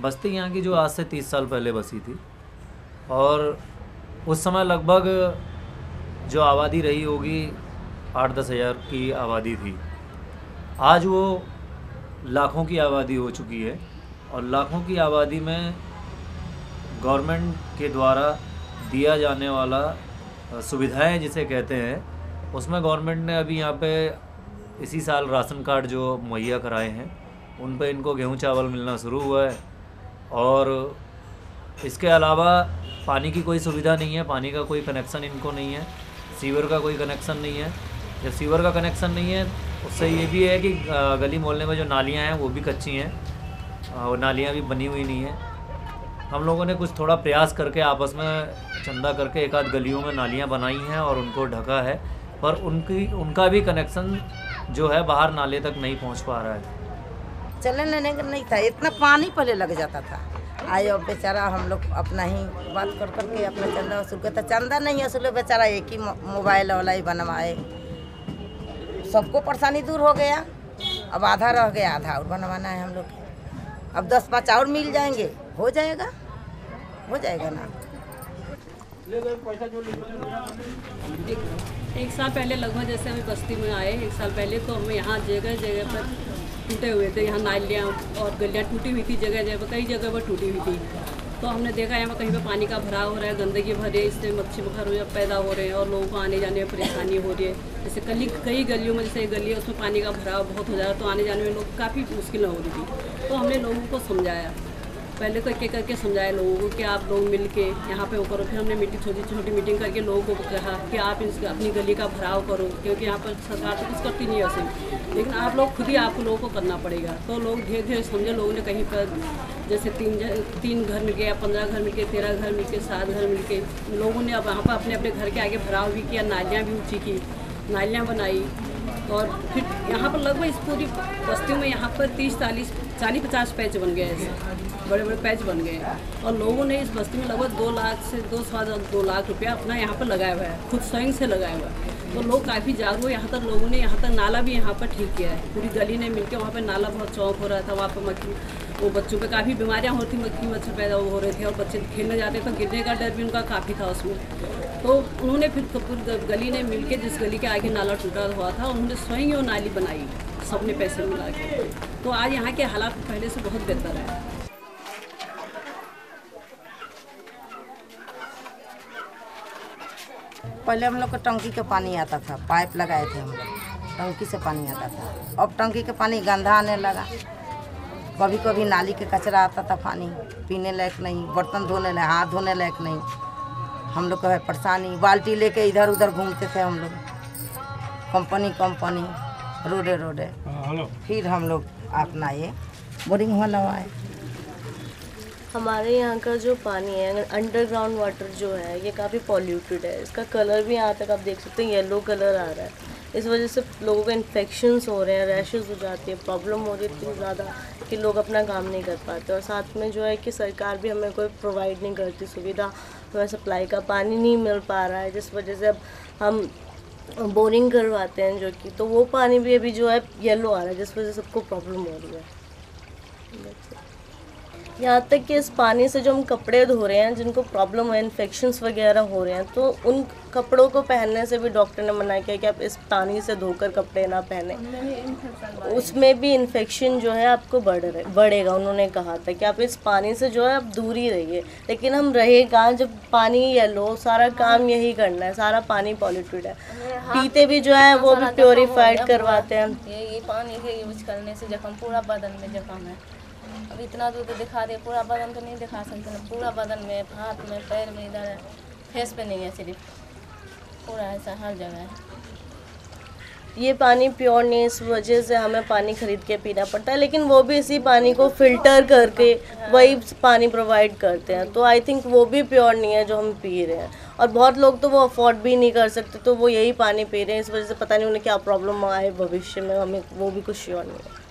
बस्ती यहाँ की जो आज से 30 साल पहले बसी थी, और उस समय लगभग जो आबादी रही होगी 8-10 हज़ार की आबादी थी। आज वो लाखों की आबादी हो चुकी है, और लाखों की आबादी में गवर्नमेंट के द्वारा दिया जाने वाला सुविधाएं जिसे कहते हैं, उसमें गवर्नमेंट ने अभी यहाँ पे इसी साल राशन कार्ड जो मुहैया कराए हैं, उन पे इनको गेहूं चावल मिलना शुरू हुआ है। और इसके अलावा पानी की कोई सुविधा नहीं है, पानी का कोई कनेक्शन इनको नहीं है, सीवर का कोई कनेक्शन नहीं है। जब सीवर का कनेक्शन नहीं है, उससे ये भी है कि गली मोहल्ले में जो नालियाँ हैं वो भी कच्ची हैं, और नालियाँ भी बनी हुई नहीं हैं। हम लोगों ने कुछ थोड़ा प्रयास करके आपस में चंदा करके एक आध गलियों में नालियाँ बनाई हैं और उनको ढका है, पर उनका भी कनेक्शन जो है बाहर नाले तक नहीं पहुंच पा रहा है। चलने लेने का नहीं था, इतना पानी पहले लग जाता था। आए और बेचारा हम लोग अपना ही बात कर करके अपना चंदा वसूल करता। चंदा नहीं वसूले, बेचारा एक ही मोबाइल वाला ही बनवाए। सबको परेशानी दूर हो गया, अब आधा रह गया, आधा और बनवाना है हम लोग। अब 10-5 और मिल जाएंगे, हो जाएगा ना। एक साल पहले लगभग जैसे हम बस्ती में आए, एक साल पहले तो हमें यहाँ जगह जगह पर टूटे हुए थे। यहाँ नालियाँ और गलियाँ टूटी हुई थी, जगह जगह पर, कई जगह पर टूटी हुई थी। तो हमने देखा यहाँ पर कहीं पर पानी का भराव हो रहा है, गंदगी भरी है, इससे मच्छी बुखार पैदा हो रहे हैं और लोगों को आने जाने में परेशानी हो रही है। जैसे कई गलियों में, जैसे गली है उसमें पानी का भराव बहुत हो जा रहा है, तो आने जाने में लोग काफ़ी मुश्किल हो रही थी। तो हमने लोगों को समझाया, पहले तो एक करके समझाया लोगों को कि आप लोग मिल के यहाँ पे वो करो। फिर हमने छोटी मीटिंग करके लोगों को कहा कि आप अपनी गली का भराव करो, क्योंकि यहाँ पर सरकार तो कुछ करती नहीं है वैसे, लेकिन आप लोग खुद ही आपको लोगों को करना पड़ेगा। तो लोग धीरे धीरे समझे। लोगों ने कहीं पर जैसे 3 घर मिल गए, 15 घर मिल के, 13 घर मिल के, 7 घर मिल के, लोगों ने अब वहाँ पर अपने अपने घर के आगे भराव भी किया, नालियाँ भी ऊँची की, नालियाँ बनाई। और फिर यहाँ पर लगभग इस पूरी बस्तियों में यहाँ पर 40-50 पैच बन गए, ऐसे बड़े बड़े पैच बन गए। और लोगों ने इस बस्ती में लगभग 2 लाख से 2 लाख रुपया अपना यहाँ पर लगाया हुआ है, खुद स्वयं से लगाया हुआ है। तो लोग काफ़ी जागरूक हुए। यहाँ तक लोगों ने यहाँ तक नाला भी यहाँ पर ठीक किया है, पूरी गली ने मिलकर। वहाँ पर नाला बहुत चौक हो रहा था, वहाँ पर वो बच्चों पे काफ़ी बीमारियाँ हो रही थी, मक्खी मच्छर पैदा हो रहे थे, और बच्चे खेलने जाते तो गिरने का डर भी उनका काफ़ी था उसमें। तो उन्होंने फिर पूरी गली ने मिलके, जिस गली के आगे नाला टूटा हुआ था, उन्होंने स्वयं वो नाली बनाई, सबने पैसे मिला के। तो आज यहाँ के हालात पहले से बहुत बेहतर है। पहले हम लोग को टंकी का पानी आता था, पाइप लगाए थे हम लोग, टंकी से पानी आता था। अब टंकी का पानी गंदा आने लगा। कभी कभी नाली के कचरा आता था, पानी पीने लायक नहीं, बर्तन धोने लायक, हाथ धोने लायक नहीं। हम लोग को है परेशानी, बाल्टी लेके इधर उधर घूमते थे हम लोग, कंपनी रोडे। फिर हम लोग अपना ये बोरिंग वाला है। हमारे यहाँ का जो पानी है, अंडरग्राउंड वाटर जो है, ये काफ़ी पॉल्यूटेड है। इसका कलर भी यहाँ तक आप देख सकते हैं, येलो कलर आ रहा है। इस वजह से लोगों को इन्फेक्शंस हो रहे हैं, रैशेस हो जाती है, प्रॉब्लम हो रही है इतनी ज़्यादा कि लोग अपना काम नहीं कर पाते। और साथ में जो है कि सरकार भी हमें कोई प्रोवाइड नहीं करती सुविधा, हमें सप्लाई का पानी नहीं मिल पा रहा है, जिस वजह से अब हम बोरिंग करवाते हैं जो कि, तो वो पानी भी अभी जो है येलो आ रहा है, जिस वजह से सबको प्रॉब्लम हो रही है। यहाँ तक कि इस पानी से जो हम कपड़े धो रहे हैं, जिनको प्रॉब्लम है, इन्फेक्शंस वगैरह हो रहे हैं, तो उन कपड़ों को पहनने से भी डॉक्टर ने मना किया कि आप इस पानी से धोकर कपड़े ना पहने, उसमें भी इन्फेक्शन जो है आपको बढ़ेगा। उन्होंने कहा था कि आप इस पानी से जो है आप दूर ही रहिए, लेकिन हम रहे कहाँ जब पानी येलो, सारा काम यही करना है, सारा पानी पॉल्यूटेड है। पीते भी जो है वो भी प्योरीफाइड करवाते हैं। ये पानी के यूज करने से जख्म, पूरा बदन में जख्म है। अब इतना दूर तो दिखा दे, पूरा बदन तो नहीं दिखा सकते ना, पूरा बदन में, हाथ में, पैर में, इधर है, फेस पे नहीं है, सिर्फ पूरा ऐसा हर जगह है। ये पानी प्योर नहीं, इस वजह से हमें पानी खरीद के पीना पड़ता है, लेकिन वो भी इसी पानी को फ़िल्टर करके वही पानी प्रोवाइड करते हैं। तो आई थिंक वो भी प्योर नहीं है जो हम पी रहे हैं, और बहुत लोग तो वो अफोर्ड भी नहीं कर सकते, तो वो यही पानी पी रहे हैं। इस वजह से पता नहीं उन्हें क्या प्रॉब्लम आए भविष्य में, हमें वो भी कुछ श्योर नहीं है।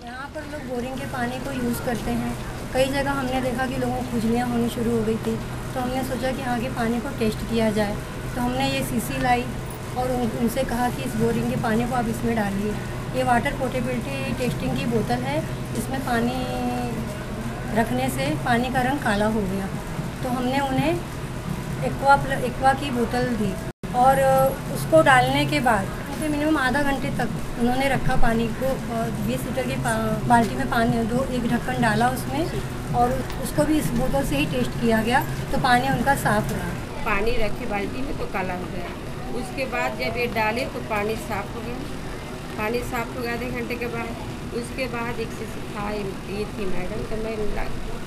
यहाँ पर लोग बोरिंग के पानी को यूज़ करते हैं। कई जगह हमने देखा कि लोगों को खुजलियाँ होनी शुरू हो गई थी, तो हमने सोचा कि आगे पानी को टेस्ट किया जाए। तो हमने ये सीसी लाई और उनसे कहा कि इस बोरिंग के पानी को आप इसमें डालिए। ये वाटर पोर्टेबिलिटी टेस्टिंग की बोतल है, इसमें पानी रखने से पानी का रंग काला हो गया। तो हमने उन्हें एक्वा की बोतल दी और उसको डालने के बाद मिनिमम आधा घंटे तक उन्होंने रखा पानी को। 20 लीटर की बाल्टी में पानी एक ढक्कन डाला उसमें और उसको भी इस बोतल से ही टेस्ट किया गया तो पानी उनका साफ़ रहा। पानी रखे बाल्टी में तो काला हो गया, उसके बाद जब ये डाले तो पानी साफ़ हो गया। पानी साफ़ हो गया आधे घंटे के बाद। उसके बाद एक से सिखाई ये थी मैडम, तो मैं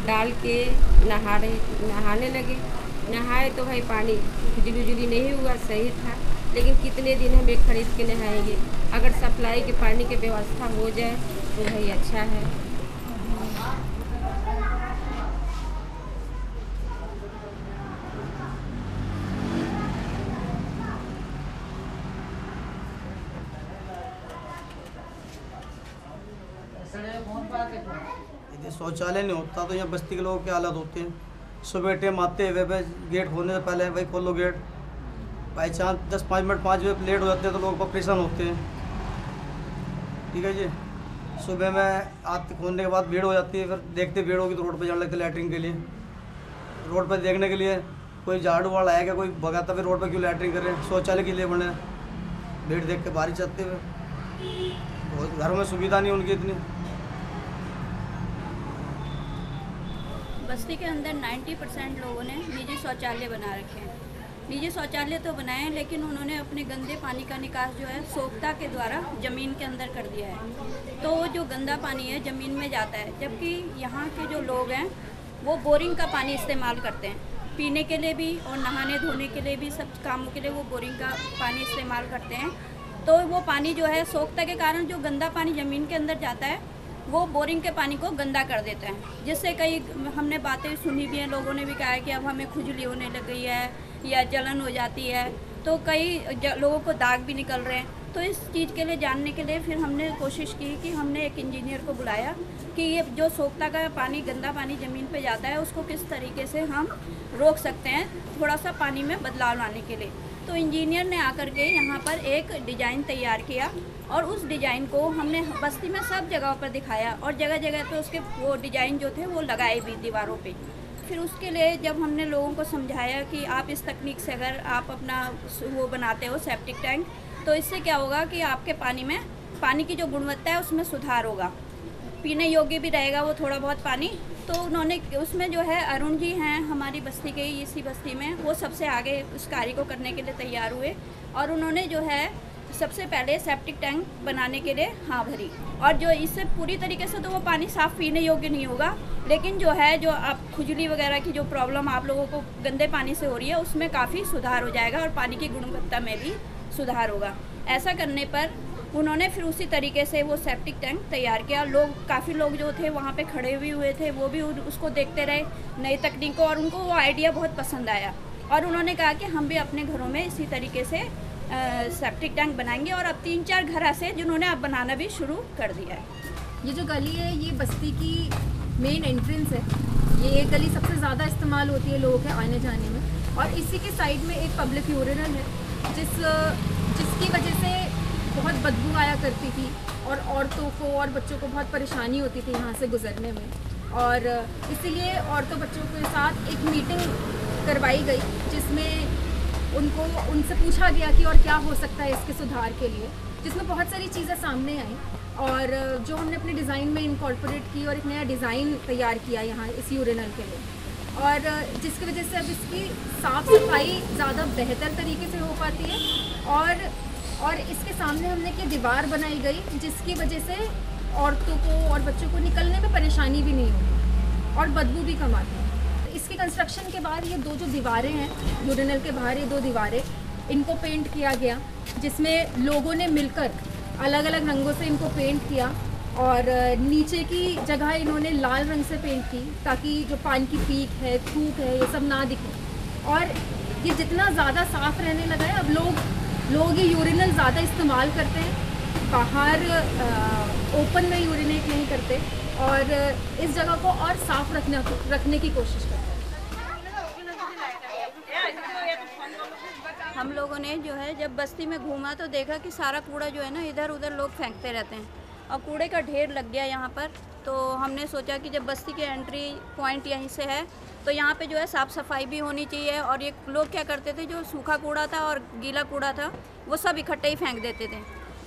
डाल के नहाने लगे। नहाए तो भाई पानी खुजली नहीं हुआ, सही था। लेकिन कितने दिन हम एक खरीद के नहाएंगे? अगर सप्लाई के पानी की व्यवस्था हो जाए तो भाई अच्छा है। यदि शौचालय नहीं होता तो यहाँ बस्ती के लोगों की हालत होते हैं। सुबह टाइम आते हुए गेट खोलने से पहले भाई खोलो गेट, बाई चांस 10-5 मिनट 5 बजे लेट हो जाते हैं तो लोग परेशान होते हैं। ठीक है जी, सुबह में आते खोलने के बाद भीड़ हो जाती है, फिर देखते भीड़ होगी तो रोड पर जाने लगते लैटरिन के लिए। रोड पर देखने के लिए कोई झाड़ू वाला आएगा, कोई भगाता फिर रोड पर क्यों लैटरिन करे, शौचालय के लिए बने। भीड़ देख के बारिश आते हुए घरों में सुविधा नहीं उनकी इतनी। बस्ती के अंदर 90% लोगों ने निजी शौचालय बना रखे हैं। निजी शौचालय तो बनाए हैं लेकिन उन्होंने अपने गंदे पानी का निकास जो है सोख्ता के द्वारा ज़मीन के अंदर कर दिया है। तो जो गंदा पानी है ज़मीन में जाता है, जबकि यहाँ के जो लोग हैं वो बोरिंग का पानी इस्तेमाल करते हैं, पीने के लिए भी और नहाने धोने के लिए भी, सब कामों के लिए वो बोरिंग का पानी इस्तेमाल करते हैं। तो वो पानी जो है सोख्ता के कारण जो गंदा पानी ज़मीन के अंदर जाता है वो बोरिंग के पानी को गंदा कर देते हैं, जिससे कई हमने बातें सुनी भी हैं। लोगों ने भी कहा है कि अब हमें खुजली होने लग गई है या जलन हो जाती है, तो कई लोगों को दाग भी निकल रहे हैं। तो इस चीज़ के लिए जानने के लिए फिर हमने कोशिश की कि हमने एक इंजीनियर को बुलाया कि ये जो सोख्ता का पानी, गंदा पानी ज़मीन पे जाता है, उसको किस तरीके से हम रोक सकते हैं थोड़ा सा पानी में बदलाव लाने के लिए। तो इंजीनियर ने आकर के यहाँ पर एक डिज़ाइन तैयार किया और उस डिज़ाइन को हमने बस्ती में सब जगहों पर दिखाया और जगह जगह पे उसके वो डिज़ाइन जो थे वो लगाए भी दीवारों पे। फिर उसके लिए जब हमने लोगों को समझाया कि आप इस तकनीक से अगर आप अपना वो बनाते हो सेप्टिक टैंक, तो इससे क्या होगा कि आपके पानी में पानी की जो गुणवत्ता है उसमें सुधार होगा, पीने योग्य भी रहेगा वो थोड़ा बहुत पानी। तो उन्होंने उसमें जो है अरुण जी हैं हमारी बस्ती के, इसी बस्ती में, वो सबसे आगे उस कार्य को करने के लिए तैयार हुए और उन्होंने जो है सबसे पहले सेप्टिक टैंक बनाने के लिए हाँ भरी। और जो इससे पूरी तरीके से तो वो पानी साफ़ पीने योग्य नहीं होगा, लेकिन जो है जो आप खुजली वगैरह की जो प्रॉब्लम आप लोगों को गंदे पानी से हो रही है उसमें काफ़ी सुधार हो जाएगा और पानी की गुणवत्ता में भी सुधार होगा। ऐसा करने पर उन्होंने फिर उसी तरीके से वो सेप्टिक टैंक तैयार किया। काफ़ी लोग जो थे वहाँ पे खड़े भी हुए थे, वो भी उसको देखते रहे नई तकनीक को, और उनको वो आइडिया बहुत पसंद आया और उन्होंने कहा कि हम भी अपने घरों में इसी तरीके से सेप्टिक टैंक बनाएंगे। और अब 3-4 घर ऐसे जिन्होंने अब बनाना भी शुरू कर दिया है। ये जो गली है ये बस्ती की मेन एंट्रेंस है। ये गली सबसे ज़्यादा इस्तेमाल होती है लोगों के आने जाने में, और इसी के साइड में एक पब्लिक यूरिनल है जिसकी वजह से बहुत बदबू आया करती थी और औरतों को और बच्चों को बहुत परेशानी होती थी यहाँ से गुजरने में। और इसीलिए औरतों बच्चों के साथ एक मीटिंग करवाई गई जिसमें उनसे पूछा गया कि और क्या हो सकता है इसके सुधार के लिए, जिसमें बहुत सारी चीज़ें सामने आई और जो हमने अपने डिज़ाइन में इनकॉर्पोरेट की और एक नया डिज़ाइन तैयार किया यहाँ इस यूरिनल के लिए, और जिसकी वजह से अब इसकी साफ़ सफाई ज़्यादा बेहतर तरीके से हो पाती है। और इसके सामने हमने एक दीवार बनाई गई जिसकी वजह से औरतों को और बच्चों को निकलने में परेशानी भी नहीं होती और बदबू भी कम आती है। इसके कंस्ट्रक्शन के बाद ये जो दीवारें हैं यूरिनल के बाहर, ये 2 दीवारें, इनको पेंट किया गया, जिसमें लोगों ने मिलकर अलग अलग रंगों से इनको पेंट किया और नीचे की जगह इन्होंने लाल रंग से पेंट की ताकि जो पानी की पीक है, थूक है, ये सब ना दिखे। और ये जितना ज़्यादा साफ़ रहने लगा है, अब लोग ये यूरिनल ज़्यादा इस्तेमाल करते हैं, बाहर ओपन में यूरिनेट नहीं करते और इस जगह को और साफ़ रखने की कोशिश करते हैं। हम लोगों ने जो है जब बस्ती में घूमा तो देखा कि सारा कूड़ा जो है ना इधर उधर लोग फेंकते रहते हैं और कूड़े का ढेर लग गया यहाँ पर। तो हमने सोचा कि जब बस्ती के एंट्री पॉइंट यहीं से है तो यहाँ पे जो है साफ़ सफाई भी होनी चाहिए। और ये लोग क्या करते थे, जो सूखा कूड़ा था और गीला कूड़ा था वो सब इकट्ठे ही फेंक देते थे।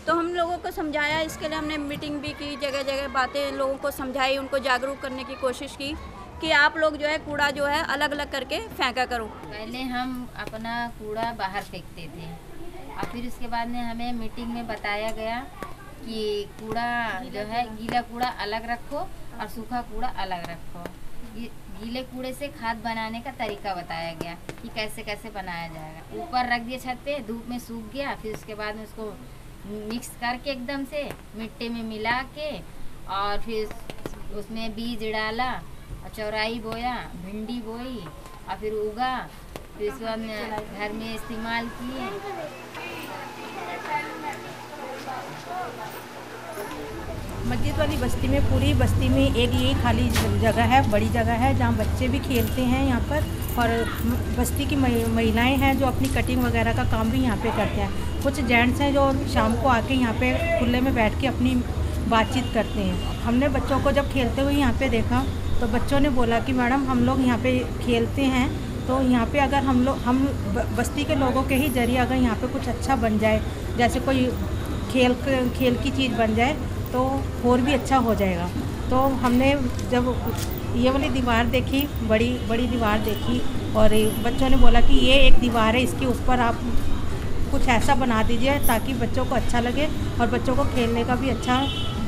तो हम लोगों को समझाया, इसके लिए हमने मीटिंग भी की, जगह जगह बातें लोगों को समझाई, उनको जागरूक करने की कोशिश की कि आप लोग जो है कूड़ा जो है अलग अलग करके फेंका करो। पहले हम अपना कूड़ा बाहर फेंकते थे और फिर उसके बाद में हमें मीटिंग में बताया गया कि कूड़ा जो है गीला कूड़ा अलग रखो और सूखा कूड़ा अलग रखो। गीले कूड़े से खाद बनाने का तरीका बताया गया कि कैसे कैसे बनाया जाएगा। ऊपर रख दिए छत पे, धूप में सूख गया, फिर उसके बाद में उसको मिक्स करके एकदम से मिट्टी में मिला के और फिर उसमें बीज डाला और चौराई बोया, भिंडी बोई और फिर उगा, फिर उसके बाद घर में इस्तेमाल किए। मस्जिद वाली बस्ती में, पूरी बस्ती में एक यही खाली जगह है, बड़ी जगह है जहाँ बच्चे भी खेलते हैं यहाँ पर। और बस्ती की महिलाएं हैं जो अपनी कटिंग वगैरह का काम भी यहाँ पे करते हैं। कुछ जेंट्स हैं जो शाम को आके यहाँ पे खुले में बैठ के अपनी बातचीत करते हैं। हमने बच्चों को जब खेलते हुए यहाँ पे देखा तो बच्चों ने बोला कि मैडम हम लोग यहाँ पे खेलते हैं तो यहाँ पे अगर हम बस्ती के लोगों के ही जरिए अगर यहाँ पे कुछ अच्छा बन जाए, जैसे कोई खेल की चीज़ बन जाए तो और भी अच्छा हो जाएगा। तो हमने जब ये वाली दीवार देखी, बड़ी दीवार देखी और बच्चों ने बोला कि ये एक दीवार है, इसके ऊपर आप कुछ ऐसा बना दीजिए ताकि बच्चों को अच्छा लगे और बच्चों को खेलने का भी अच्छा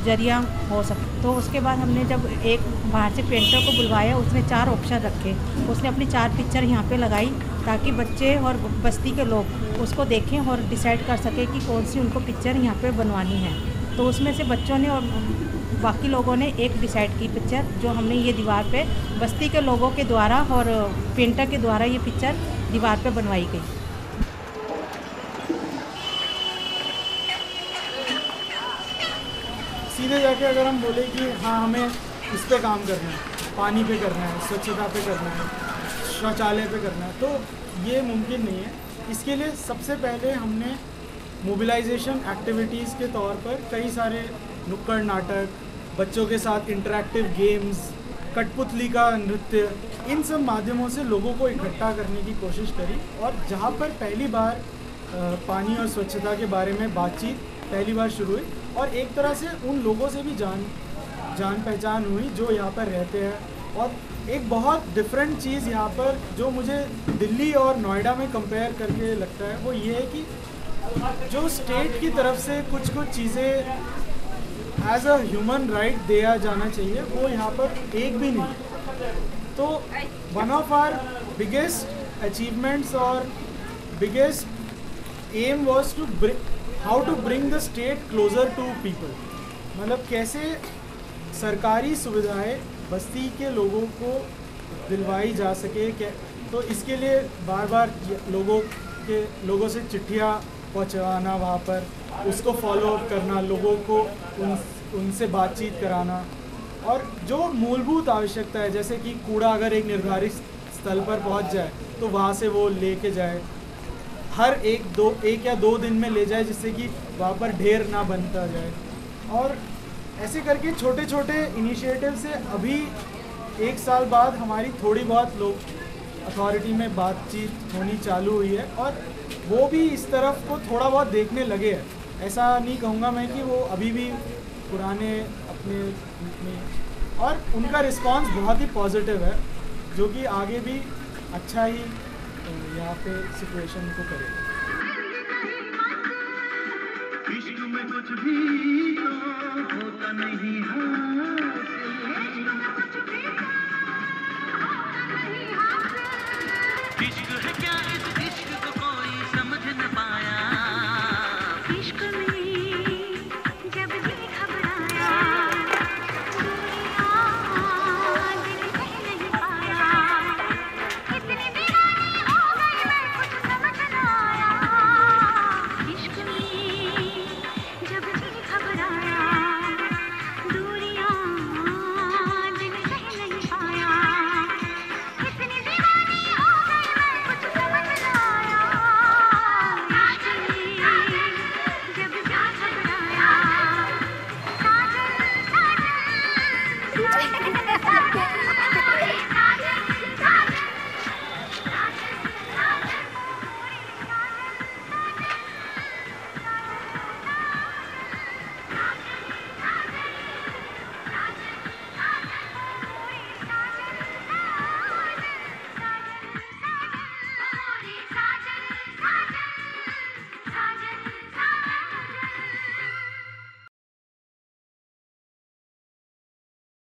जरिया हो सके। तो उसके बाद हमने जब एक बाहर से पेंटर को बुलवाया, उसने 4 ऑप्शन रखे, उसने अपनी 4 पिक्चर यहाँ पे लगाई ताकि बच्चे और बस्ती के लोग उसको देखें और डिसाइड कर सके कि कौन सी उनको पिक्चर यहाँ पे बनवानी है। तो उसमें से बच्चों ने और बाकी लोगों ने एक डिसाइड की पिक्चर, जो हमने ये दीवार पे बस्ती के लोगों के द्वारा और पेंटर के द्वारा ये पिक्चर दीवार पे बनवाई गई। सीधे जाके अगर हम बोले कि हाँ हमें इस पे काम करना है, पानी पे करना है, स्वच्छता पे करना है, शौचालय पे करना है, तो ये मुमकिन नहीं है। इसके लिए सबसे पहले हमने मोबिलाइजेशन एक्टिविटीज़ के तौर पर कई सारे नुक्कड़ नाटक, बच्चों के साथ इंटरैक्टिव गेम्स, कठपुतली का नृत्य, इन सब माध्यमों से लोगों को इकट्ठा करने की कोशिश करी। और जहाँ पर पहली बार पानी और स्वच्छता के बारे में बातचीत पहली बार शुरू हुई और एक तरह से उन लोगों से भी जान पहचान हुई जो यहाँ पर रहते हैं। और एक बहुत डिफरेंट चीज़ यहाँ पर जो मुझे दिल्ली और नोएडा में कंपेयर करके लगता है वो ये है कि जो स्टेट की तरफ से कुछ चीज़ें एज अ ह्यूमन राइट दिया जाना चाहिए वो यहाँ पर एक भी नहीं। तो one of our biggest achievements और biggest aim was to how to bring the state closer to people, मतलब कैसे सरकारी सुविधाएं बस्ती के लोगों को दिलवाई जा सके। तो इसके लिए बार बार लोगों से चिट्ठियाँ पहुँचवाना, वहाँ पर उसको फॉलो अप करना, लोगों को उनसे बातचीत कराना। और जो मूलभूत आवश्यकता है जैसे कि कूड़ा अगर एक निर्धारित स्थल पर पहुँच जाए तो वहाँ से वो लेके जाए, हर एक या दो दिन में ले जाए जिससे कि वहाँ पर ढेर ना बनता जाए। और ऐसे करके छोटे छोटे इनिशिएटिव से अभी 1 साल बाद हमारी थोड़ी बहुत लोग अथॉरिटी में बातचीत होनी चालू हुई है और वो भी इस तरफ को थोड़ा बहुत देखने लगे हैं। ऐसा नहीं कहूँगा मैं कि वो अभी भी पुराने अपने में, और उनका रिस्पांस बहुत ही पॉजिटिव है जो कि आगे भी अच्छा ही यहाँ पे सिचुएशन को करे। इश्क में कुछ भी तो होता नहीं इश्क है क्या, इस इश्क को कोई समझ न पाया। इश्क में जब भी घबराया दिल नहीं पाया, कितनी दीवानी हो गई मैं कुछ समझ न आया। इश्क में जब भी घबराया दूरियां दिल नहीं पाया, कितनी दीवानी हो गई मैं सही